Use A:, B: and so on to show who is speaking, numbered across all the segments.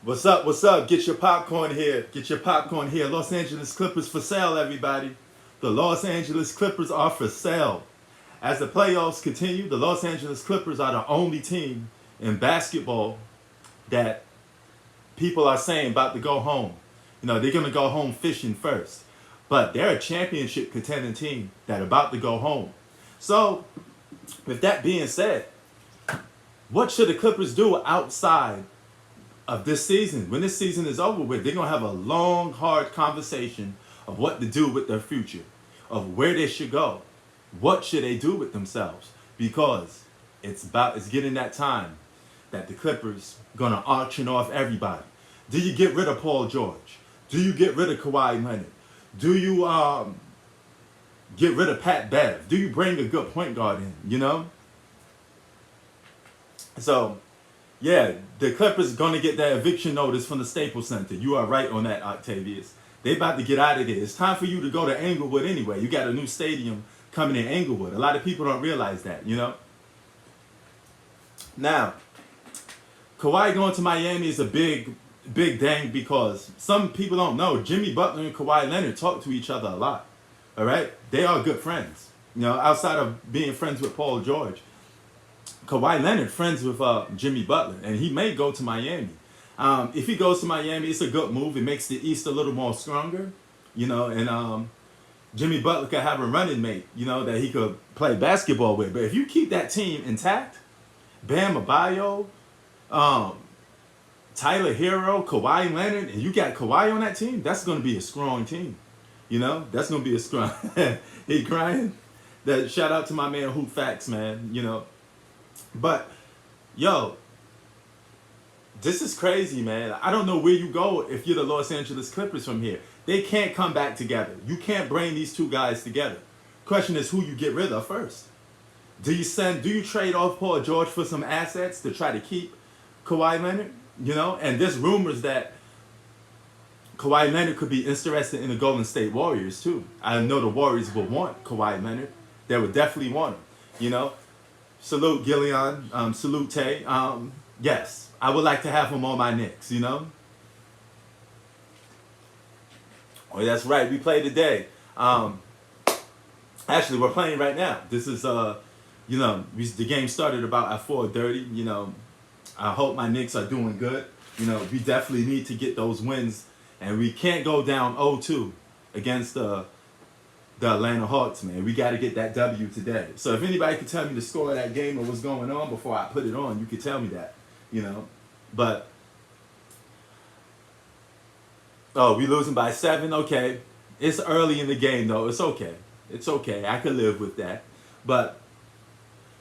A: What's up? What's up? Get your popcorn here. Get your popcorn here. Los Angeles Clippers for sale, everybody. The Los Angeles Clippers are for sale. As the playoffs continue, the Los Angeles Clippers are the only team in basketball that people are saying about to go home. You know, they're going to go home fishing first. But they're a championship contending team that are about to go home. So, with that being said, what should the Clippers do outside of this season? When this season is over with, they're going to have a long, hard conversation of what to do with their future, of where they should go. What should they do with themselves? Because it's getting that time that the Clippers going to auction off everybody. Do you get rid of Paul George? Do you get rid of Kawhi Leonard? Do you get rid of Pat Bev? Do you bring a good point guard in? You know? So, yeah, the Clippers going to get that eviction notice from the Staples Center. You are right on that, Octavius. They about to get out of there. It's time for you to go to Englewood anyway. You got a new stadium coming in Englewood. A lot of people don't realize that, you know? Now, Kawhi going to Miami is a big thing because some people don't know. Jimmy Butler and Kawhi Leonard talk to each other a lot. All right? They are good friends. You know, outside of being friends with Paul George. Kawhi Leonard friends with Jimmy Butler, and he may go to Miami. If he goes to Miami, it's a good move. It makes the East a little more stronger, you know, and Jimmy Butler could have a running mate, you know, that he could play basketball with. But if you keep that team intact, Bam Adebayo, Tyler Hero, Kawhi Leonard, and you got Kawhi on that team, that's going to be a strong team. You know, that's going to be a strong. He crying. That shout out to my man Hoop Facts, man. You know, but yo, this is crazy, man. I don't know where you go if you're the Los Angeles Clippers from here. They can't come back together. You can't bring these two guys together. Question is who you get rid of first. Do you trade off Paul George for some assets to try to keep Kawhi Leonard? You know, and there's rumors that Kawhi Leonard could be interested in the Golden State Warriors too. I know the Warriors will want Kawhi Leonard. They would definitely want him. You know, salute Gillian, salute Tay. Yes, I would like to have him on my Knicks. You know. Oh, that's right. We play today. Actually, we're playing right now. This is you know, the game started about at 4:30. You know, I hope my Knicks are doing good. You know, we definitely need to get those wins, and we can't go down 0-2 against the Atlanta Hawks, man. We got to get that W today. So if anybody could tell me the score of that game or what's going on before I put it on, you could tell me that. You know, but oh, we losing by 7. Okay, it's early in the game though. It's okay. It's okay. I could live with that. But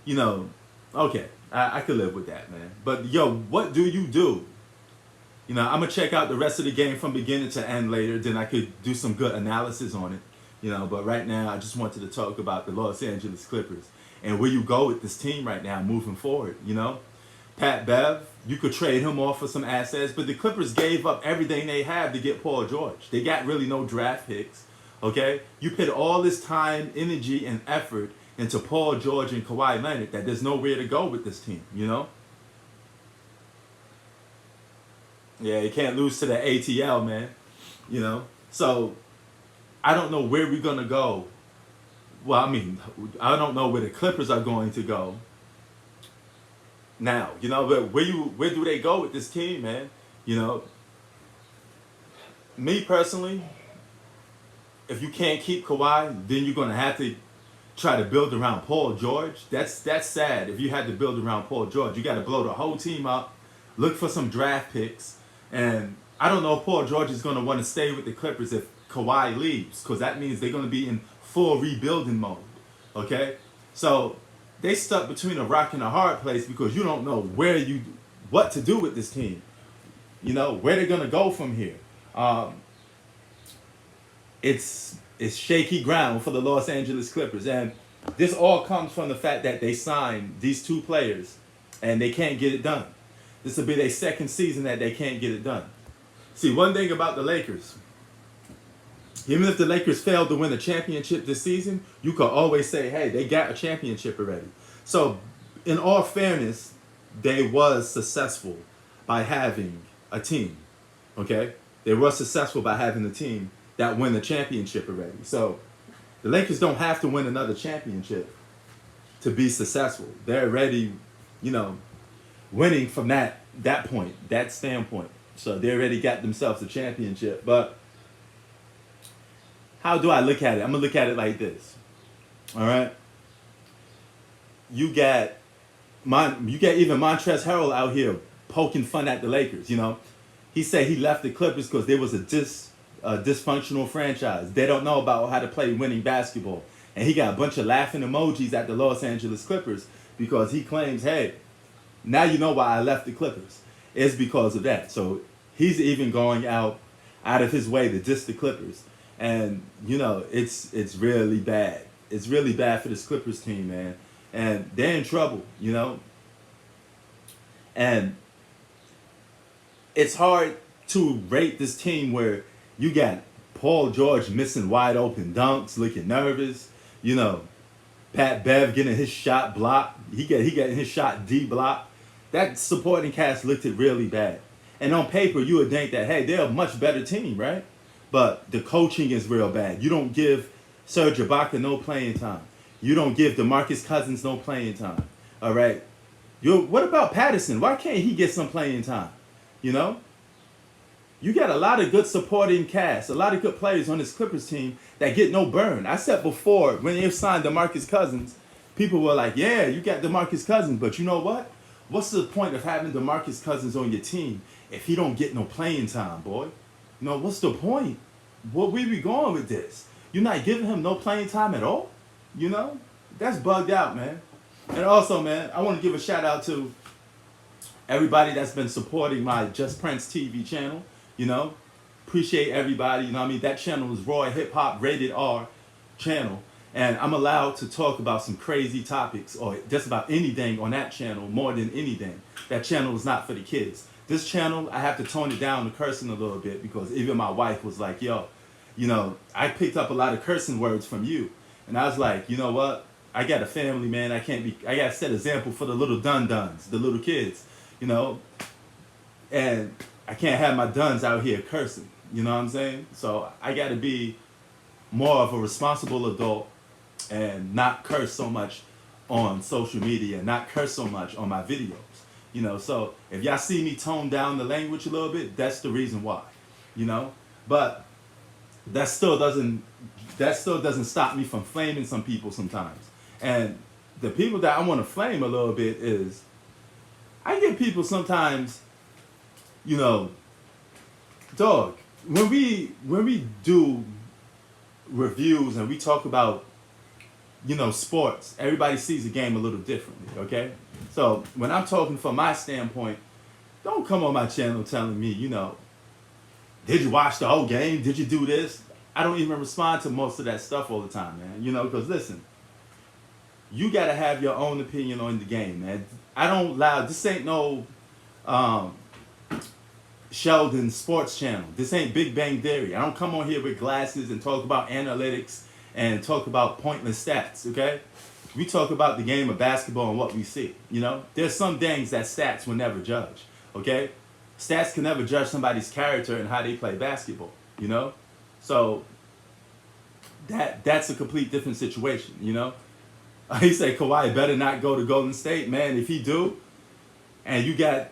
A: you know, okay. I could live with that, man. But yo, what do? You know, I'm gonna check out the rest of the game from beginning to end later. Then I could do some good analysis on it. You know, but right now I just wanted to talk about the Los Angeles Clippers and where you go with this team right now moving forward. You know, Pat Bev, you could trade him off for some assets, but the Clippers gave up everything they have to get Paul George. They got really no draft picks. Okay, you put all this time, energy, and effort into Paul George and Kawhi Leonard that there's nowhere to go with this team, you know? Yeah, you can't lose to the ATL, man, you know? So, I don't know where we're going to go. Well, I mean, I don't know where the Clippers are going to go now, you know? But where do they go with this team, man? You know? Me, personally, if you can't keep Kawhi, then you're going to have to try to build around Paul George. That's sad. If you had to build around Paul George, you got to blow the whole team up, look for some draft picks, and I don't know if Paul George is going to want to stay with the Clippers if Kawhi leaves, because that means they're going to be in full rebuilding mode. Okay, so they stuck between a rock and a hard place because you don't know what to do with this team. You know where they're going to go from here. It's shaky ground for the Los Angeles Clippers. And this all comes from the fact that they signed these two players and they can't get it done. This will be their second season that they can't get it done. See, one thing about the Lakers, even if the Lakers failed to win a championship this season, you could always say, hey, they got a championship already. So, in all fairness, they was successful by having a team. Okay, they were successful by having a team that win the championship already. So the Lakers don't have to win another championship to be successful. They're already, you know, winning from that point, that standpoint. So they already got themselves a championship. But how do I look at it? I'm gonna look at it like this. All right. You got even Montrezl Harrell out here poking fun at the Lakers. You know, he said he left the Clippers because there was a dysfunctional franchise. They don't know about how to play winning basketball, and he got a bunch of laughing emojis at the Los Angeles Clippers because he claims, hey, now you know why I left the Clippers. It's because of that. So he's even going out of his way to diss the Clippers, and you know it's really bad. It's really bad for this Clippers team, man, and they're in trouble. You know, and it's hard to rate this team where you got Paul George missing wide open dunks, looking nervous. You know, Pat Bev getting his shot blocked. He getting his shot D blocked. That supporting cast looked it really bad. And on paper, you would think that, hey, they're a much better team, right? But the coaching is real bad. You don't give Serge Ibaka no playing time. You don't give DeMarcus Cousins no playing time. All right? What about Patterson? Why can't he get some playing time? You know? You got a lot of good supporting cast, a lot of good players on this Clippers team that get no burn. I said before, when they signed DeMarcus Cousins, people were like, yeah, you got DeMarcus Cousins, but you know what? What's the point of having DeMarcus Cousins on your team if he don't get no playing time, boy? You know, what's the point? Where we going with this? You're not giving him no playing time at all? You know? That's bugged out, man. And also, man, I want to give a shout out to everybody that's been supporting my Just Prince TV channel. You know, appreciate everybody. You know what I mean? That channel is Raw Hip Hop Rated R channel. And I'm allowed to talk about some crazy topics or just about anything on that channel more than anything. That channel is not for the kids. This channel, I have to tone it down to cursing a little bit because even my wife was like, yo, you know, I picked up a lot of cursing words from you. And I was like, you know what? I got a family, man. I got to set an example for the little dun-duns, the little kids, you know. And I can't have my duns out here cursing, you know what I'm saying? So I got to be more of a responsible adult and not curse so much on social media, not curse so much on my videos, you know. So if y'all see me tone down the language a little bit, that's the reason why, you know. But that still doesn't stop me from flaming some people sometimes. And the people that I want to flame a little bit is, I get people sometimes, you know, dog, when we do reviews and we talk about, you know, sports, everybody sees the game a little differently, okay? So when I'm talking from my standpoint, don't come on my channel telling me, you know, did you watch the whole game? Did you do this? I don't even respond to most of that stuff all the time, man. You know, because listen, you got to have your own opinion on the game, man. I don't allow, this ain't no Sheldon Sports Channel. This ain't Big Bang Theory. I don't come on here with glasses and talk about analytics and talk about pointless stats, okay? We talk about the game of basketball and what we see, you know? There's some things that stats will never judge, okay? Stats can never judge somebody's character and how they play basketball, you know? So that's a complete different situation, you know? He said Kawhi better not go to Golden State. Man, if he do, and you got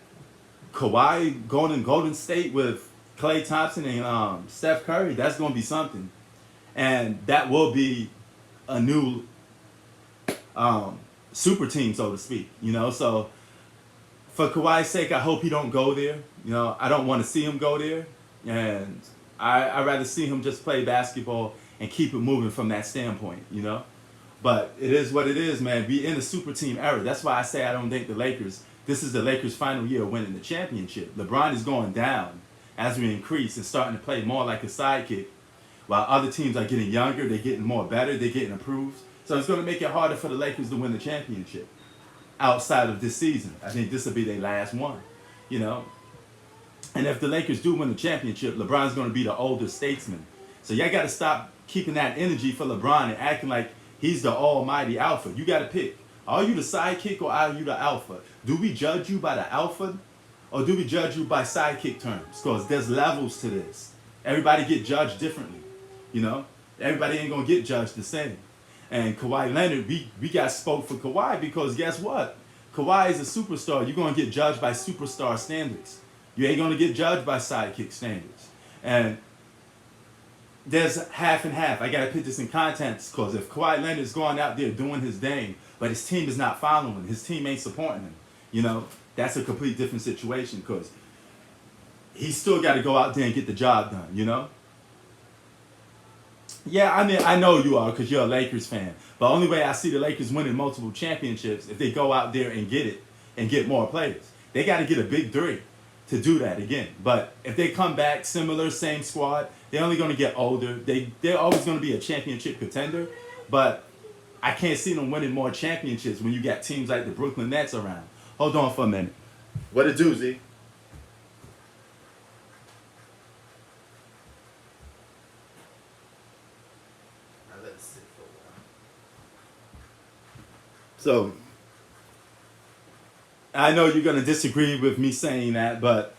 A: Kawhi going in Golden State with Klay Thompson and Steph Curry, that's going to be something. And that will be a new super team, so to speak, you know? So for Kawhi's sake, I hope he don't go there. You know, I don't want to see him go there. And I'd rather see him just play basketball and keep it moving from that standpoint, you know? But it is what it is, man. We in the super team era. That's why I say I don't think the Lakers, this is the Lakers' final year of winning the championship. LeBron is going down as we increase and starting to play more like a sidekick, while other teams are getting younger, they're getting more better, they're getting improved. So it's going to make it harder for the Lakers to win the championship outside of this season. I think this will be their last one, you know. And if the Lakers do win the championship, LeBron's going to be the older statesman. So y'all got to stop keeping that energy for LeBron and acting like he's the almighty alpha. You got to pick. Are you the sidekick or are you the alpha? Do we judge you by the alpha or do we judge you by sidekick terms? Because there's levels to this. Everybody get judged differently, you know. Everybody ain't gonna get judged the same. And Kawhi Leonard, we got spoke for Kawhi because guess what? Kawhi is a superstar. You're gonna get judged by superstar standards. You ain't gonna get judged by sidekick standards. And there's half and half. I gotta put this in context because if Kawhi Leonard's going out there doing his thing, but his team is not following, his team ain't supporting him, you know, that's a complete different situation because he's still got to go out there and get the job done, you know? Yeah, I mean, I know you are because you're a Lakers fan. But the only way I see the Lakers winning multiple championships if they go out there and get it and get more players. They got to get a big three to do that again. But if they come back similar, same squad, they're only going to get older. They're always going to be a championship contender. But I can't see them winning more championships when you got teams like the Brooklyn Nets around. Hold on for a minute. What a doozy. So, I know you're going to disagree with me saying that, but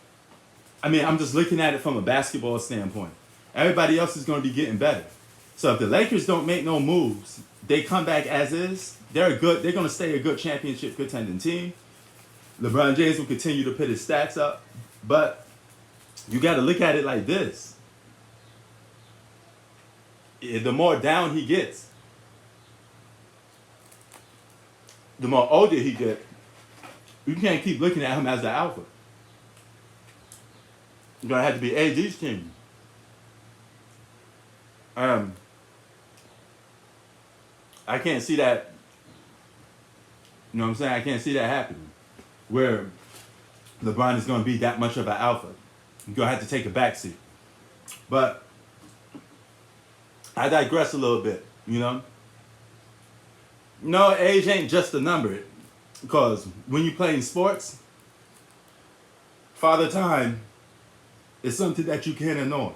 A: I mean, I'm just looking at it from a basketball standpoint. Everybody else is going to be getting better. So if the Lakers don't make no moves, they come back as is, they're going to stay a good championship contending team. LeBron James will continue to put his stats up, but you got to look at it like this. The more down he gets, the more older he gets, you can't keep looking at him as the alpha. You're going to have to be AD's team. I can't see that, you know what I'm saying? I can't see that happening. Where LeBron is going to be that much of an alpha. You're going to have to take a backseat. But I digress a little bit, you know? No, age ain't just a number. Because when you play in sports, Father Time is something that you can't ignore.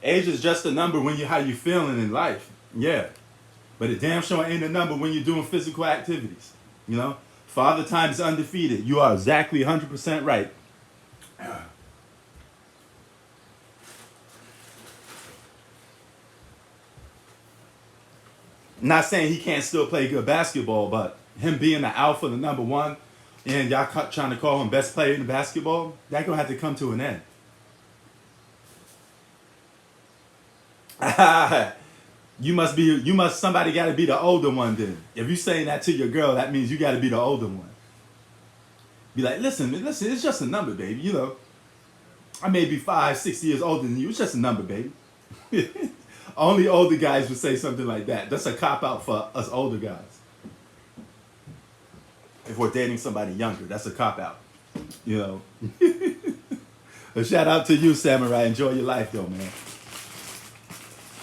A: Age is just a number when you how you feeling in life. Yeah. But it damn sure ain't a number when you're doing physical activities. You know? Father Time is undefeated. You are exactly 100% right. Not saying he can't still play good basketball, but him being the alpha, the number one, and y'all trying to call him best player in the basketball, that gonna have to come to an end. Somebody got to be the older one then. If you saying that to your girl, that means you got to be the older one. Be like, listen, it's just a number, baby. You know, I may be 5, 6 years older than you. It's just a number, baby. Only older guys would say something like that. That's a cop-out for us older guys. If we're dating somebody younger, that's a cop-out. You know. A shout out to you, Samurai. Enjoy your life, though, man.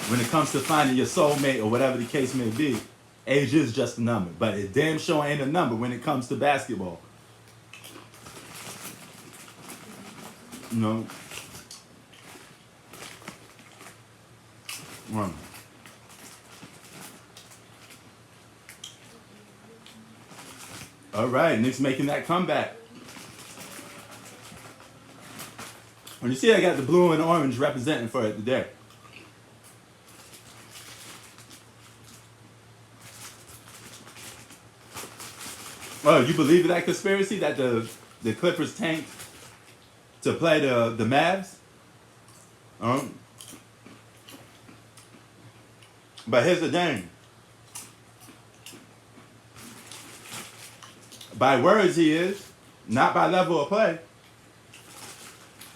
A: When it comes to finding your soulmate or whatever the case may be, age is just a number. But it damn sure ain't a number when it comes to basketball. You know? All right, Knicks making that comeback. When you see I got the blue and orange representing for it today. Oh, you believe in that conspiracy that the Clippers tanked to play the Mavs? But here's the thing. By words he is, not by level of play.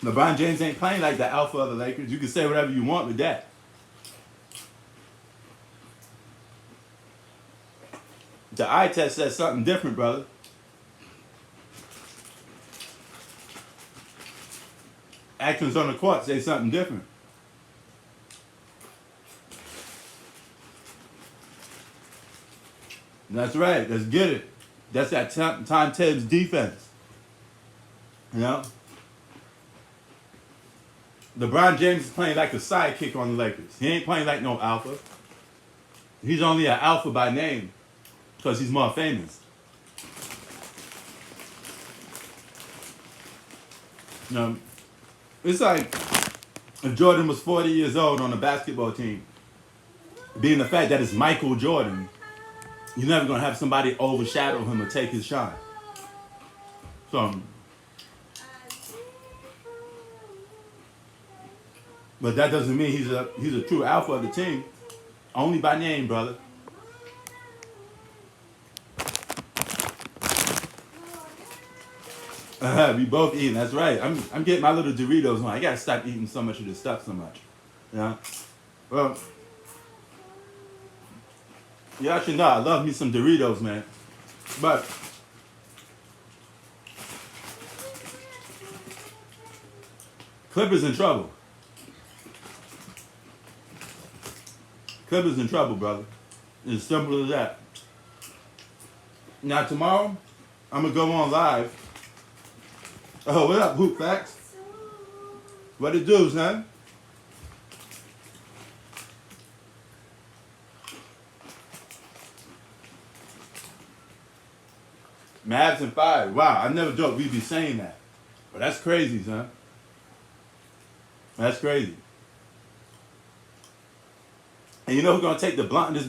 A: LeBron James ain't playing like the alpha of the Lakers. You can say whatever you want with that. The eye test says something different, brother. Actions on the court say something different. That's right. Let's get it. That's that Tom Tibbs defense. You know? LeBron James is playing like a sidekick on the Lakers. He ain't playing like no alpha. He's only an alpha by name because he's more famous. You know, it's like if Jordan was 40 years old on a basketball team, being the fact that it's Michael Jordan, you're never gonna have somebody overshadow him or take his shine. So, but that doesn't mean he's a true alpha of the team. Only by name, brother. We both eating. That's right. I'm getting my little Doritos on. I gotta stop eating so much of this stuff so much. Yeah. Well, you actually know I love me some Doritos, man. But Clippers in trouble. Clippers in trouble, brother. It's as simple as that. Now tomorrow, I'm gonna go on live. Oh, what up, Hoop Facts? What it do, son? Mavs and 5. Wow, I never thought we'd be saying that. But that's crazy, son. That's crazy. And you know who's gonna take the blunt in this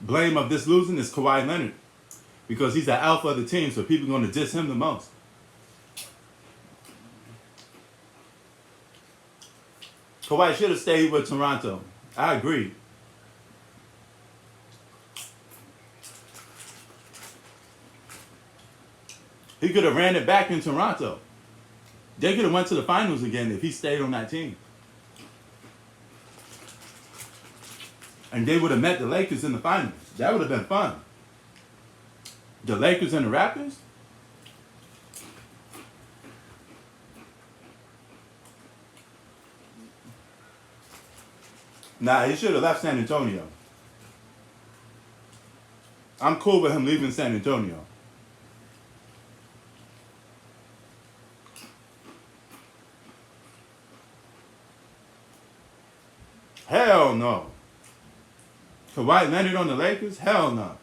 A: blame of this losing is Kawhi Leonard. Because he's the alpha of the team, so people are gonna diss him the most. Kawhi should have stayed with Toronto. I agree. He could have ran it back in Toronto. They could have went to the finals again if he stayed on that team. And they would have met the Lakers in the finals. That would have been fun. The Lakers and the Raptors? Nah, he should have left San Antonio. I'm cool with him leaving San Antonio. Hell no. Kawhi Leonard on the Lakers? Hell no.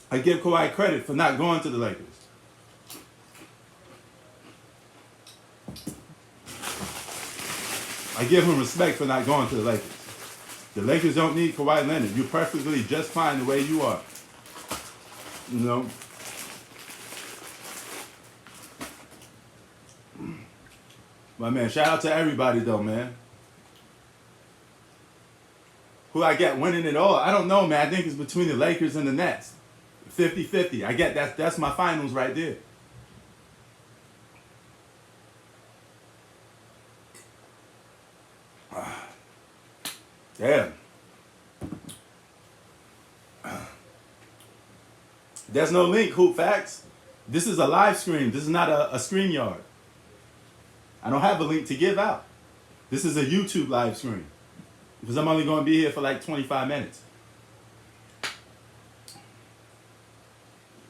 A: I give Kawhi credit for not going to the Lakers. I give him respect for not going to the Lakers. The Lakers don't need Kawhi Leonard. You're perfectly just fine the way you are. You know? But man, shout out to everybody though, man. Who I get winning it all? I don't know, man. I think it's between the Lakers and the Nets. 50-50. I get that's my finals right there. Damn. There's no link, Hoop Facts. This is a live stream. This is not a StreamYard. I don't have a link to give out. This is a YouTube live stream. Because I'm only going to be here for like 25 minutes.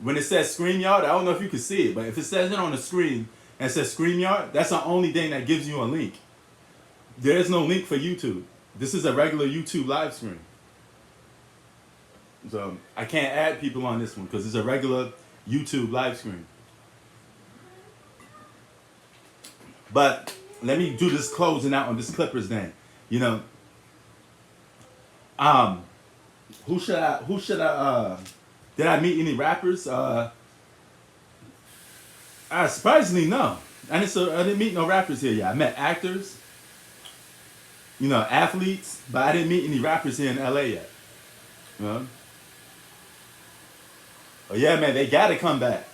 A: When it says StreamYard, I don't know if you can see it, but if it says it on the screen and it says StreamYard, that's the only thing that gives you a link. There is no link for YouTube. This is a regular YouTube live stream. So I can't add people on this one because it's a regular YouTube live stream. But let me do this closing out on this Clippers then. You know, who should I did I meet any rappers? Surprisingly, no. I didn't meet no rappers here yet. I met actors, you know, athletes, but I didn't meet any rappers here in LA yet. You know? Oh yeah, man, they gotta come back.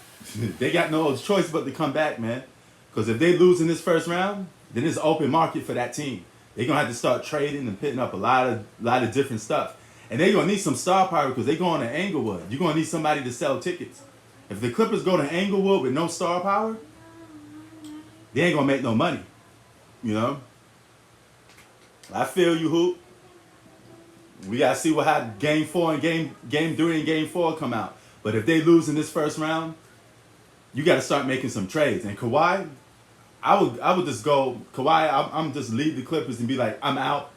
A: They got no choice but to come back, man. Because if they lose in this first round, then it's open market for that team. They're gonna have to start trading and putting up a lot of different stuff. And they're gonna need some star power because they're going to Inglewood. You're gonna need somebody to sell tickets. If the Clippers go to Inglewood with no star power, they ain't gonna make no money. You know? I feel you, Hoop. We gotta see how game 4 and game 3 and game 4 come out. But if they lose in this first round, you gotta start making some trades. And Kawhi, I would just go, Kawhi, I'm just leave the Clippers and be like, I'm out.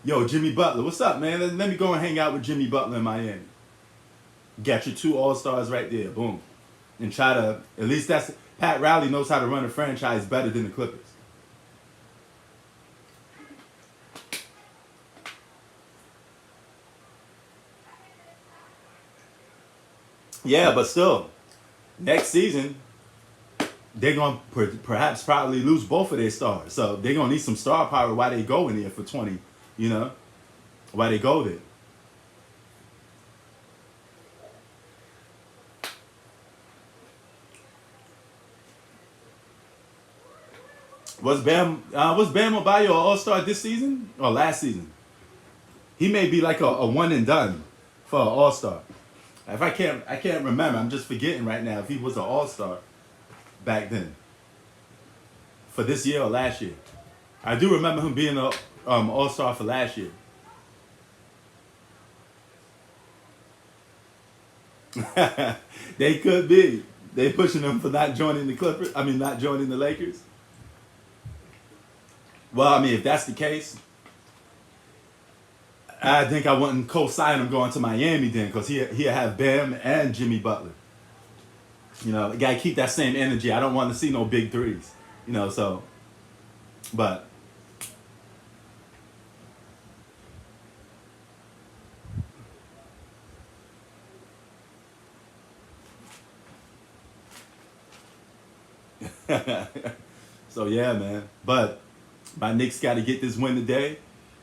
A: Yo, Jimmy Butler, what's up, man? Let me go and hang out with Jimmy Butler in Miami. Got your 2 All-Stars right there. Boom. and try to, at least that's, Pat Riley knows how to run a franchise better than the Clippers. Yeah, but still, next season, they're going to perhaps probably lose both of their stars. So they're going to need some star power while they go in there for 20, you know, while they go there. Was Bam Adebayo an All-Star this season or last season? He may be like a one and done for an All-Star. If I can't remember. I'm just forgetting right now if he was an All-Star back then. For this year or last year. I do remember him being an All-Star for last year. They could be. They pushing him for not joining the Clippers. I mean, not joining the Lakers. Well, I mean, if that's the case, I think I wouldn't co-sign him going to Miami then, because he'll have Bam and Jimmy Butler. You know, the guy keep that same energy. I don't want to see no big threes. You know, so, but so yeah, man. But my Knicks got to get this win today,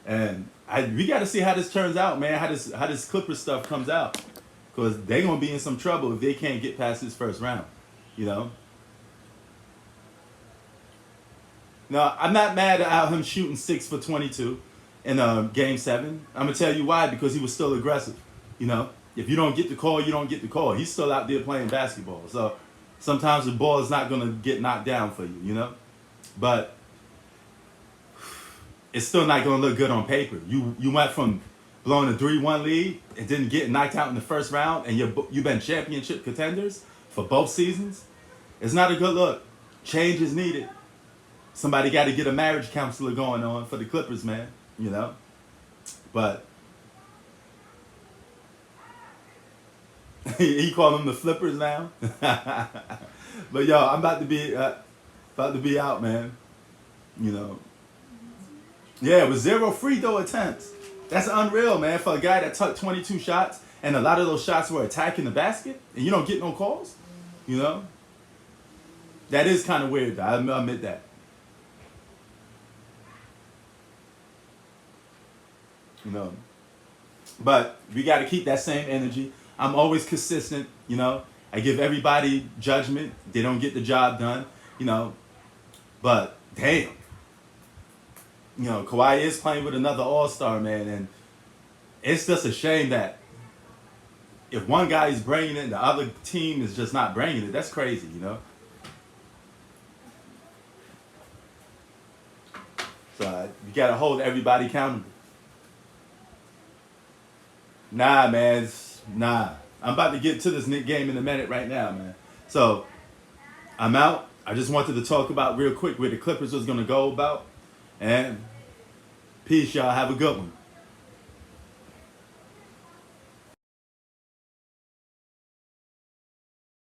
A: and we got to see how this turns out, man. How this Clippers stuff comes out, because they're gonna be in some trouble if they can't get past this first round. You know. No, I'm not mad at him shooting 6 for 22 in Game 7. I'm gonna tell you why, because he was still aggressive. You know, if you don't get the call, you don't get the call. He's still out there playing basketball. So sometimes the ball is not gonna get knocked down for you. You know, but it's still not going to look good on paper. You went from blowing a 3-1 lead and didn't get knocked out in the first round, and you've been championship contenders for both seasons. It's not a good look. Change is needed. Somebody got to get a marriage counselor going on for the Clippers, man. You know, but he called them the Flippers now. But yo, I'm about to be out, man. You know. Yeah, with 0 free throw attempts. That's unreal, man, for a guy that took 22 shots, and a lot of those shots were attacking the basket, and you don't get no calls. You know? That is kind of weird, though. I admit that. You know? But we got to keep that same energy. I'm always consistent, you know? I give everybody judgment. They don't get the job done, you know? But, damn. You know, Kawhi is playing with another All-Star, man, and it's just a shame that if one guy is bringing it and the other team is just not bringing it, that's crazy, you know? So you got to hold everybody accountable. Nah, man, nah. I'm about to get to this Knick game in a minute right now, man. So I'm out. I just wanted to talk about real quick where the Clippers was going to go about. And peace, y'all. Have a good one.